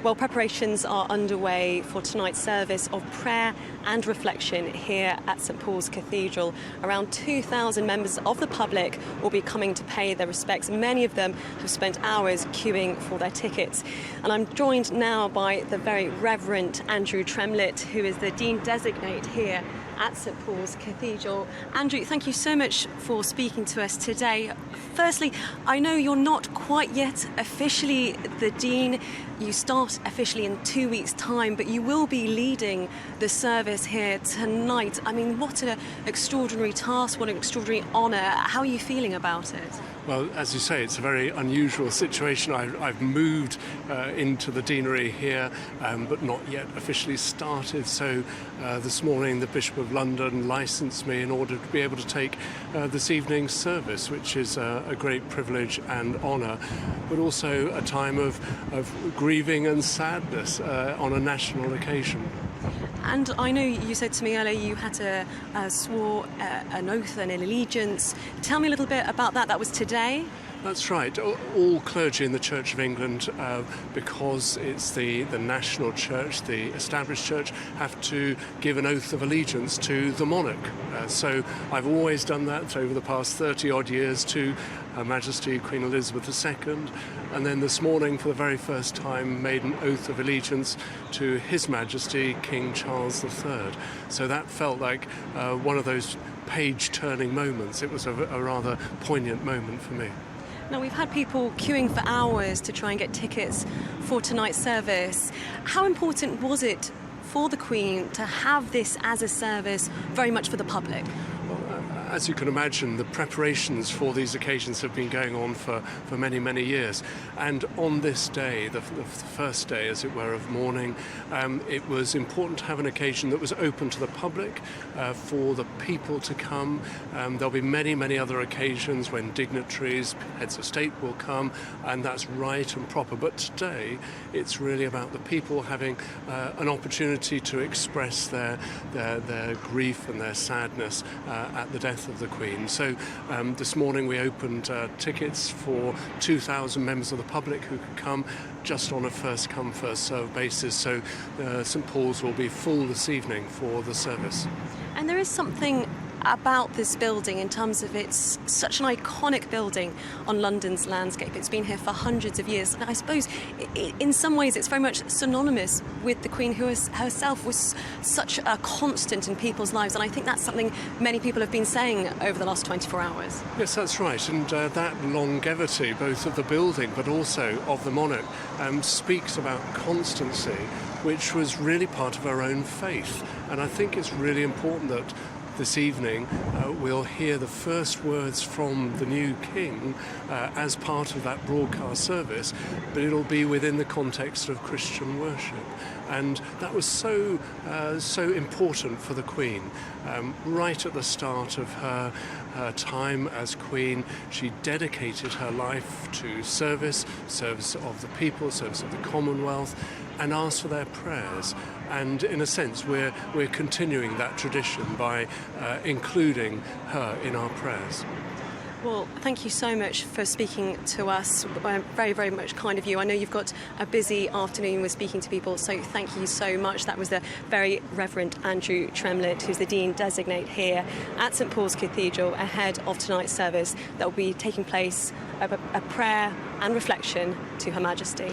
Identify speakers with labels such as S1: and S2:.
S1: Well, preparations are underway for tonight's service of prayer and reflection here at St Pauls Cathedral. Around 2,000 members of the public will be coming to pay their respects. Many of them have spent hours queuing for their tickets. And I'm joined now by the very Reverend Andrew Tremlett, who is the Dean Designate here at St Pauls Cathedral. Andrew, thank you so much for speaking to us today. Firstly, I know you're not quite yet officially the Dean. You start officially in 2 weeks' time, but you will be leading the service here tonight. I mean, what an extraordinary task, what an extraordinary honour. How are you feeling about it?
S2: Well, as you say, it's a very unusual situation. I've moved into the deanery here, but not yet officially started. So this morning the Bishop of London licensed me in order to be able to take this evening's service, which is a great privilege and honour, but also a time of grieving and sadness on a national occasion.
S1: And I know you said to me earlier you had to swore an oath and an allegiance. Tell me a little bit about that. That was today?
S2: That's right. All clergy in the Church of England, because it's the national church, the established church, have to give an oath of allegiance to the monarch. So I've always done that over the past 30-odd years to Her Majesty Queen Elizabeth II, and then this morning for the very first time made an oath of allegiance to His Majesty King Charles III. So that felt like one of those page-turning moments. It was a rather poignant moment for me.
S1: Now, we've had people queuing for hours to try and get tickets for tonight's service. How important was it for the Queen to have this as a service very much for the public?
S2: As you can imagine, the preparations for these occasions have been going on for many, many years. And on this day, the first day, as it were, of mourning, it was important to have an occasion that was open to the public, for the people to come. There'll be many, many other occasions when dignitaries, heads of state will come, and that's right and proper. But today, it's really about the people having an opportunity to express their grief and their sadness at the death of the Queen. So this morning we opened tickets for 2,000 members of the public who could come just on a first come first served basis. So St Paul's will be full this evening for the service. And
S1: there is something about this building in terms of it's such an iconic building on London's landscape. It's been here for hundreds of years, and I suppose in some ways it's very much synonymous with the Queen, who herself was such a constant in people's lives, and I think that's something many people have been saying over the last 24 hours.
S2: Yes, that's right, and that longevity both of the building but also of the monarch speaks about constancy, which was really part of her own faith. And I think it's really important that this evening we'll hear the first words from the new King as part of that broadcast service, but it'll be within the context of Christian worship. And that was so important for the Queen. Right at the start of her time as Queen, she dedicated her life to service of the people, service of the Commonwealth, and asked for their prayers. And in a sense, we're continuing that tradition by including her in our prayers.
S1: Well, thank you so much for speaking to us. Very, very much kind of you. I know you've got a busy afternoon with speaking to people, so thank you so much. That was the very Reverend Andrew Tremlett, who's the Dean Designate here at St Paul's Cathedral, ahead of tonight's service that will be taking place, a prayer and reflection to Her Majesty.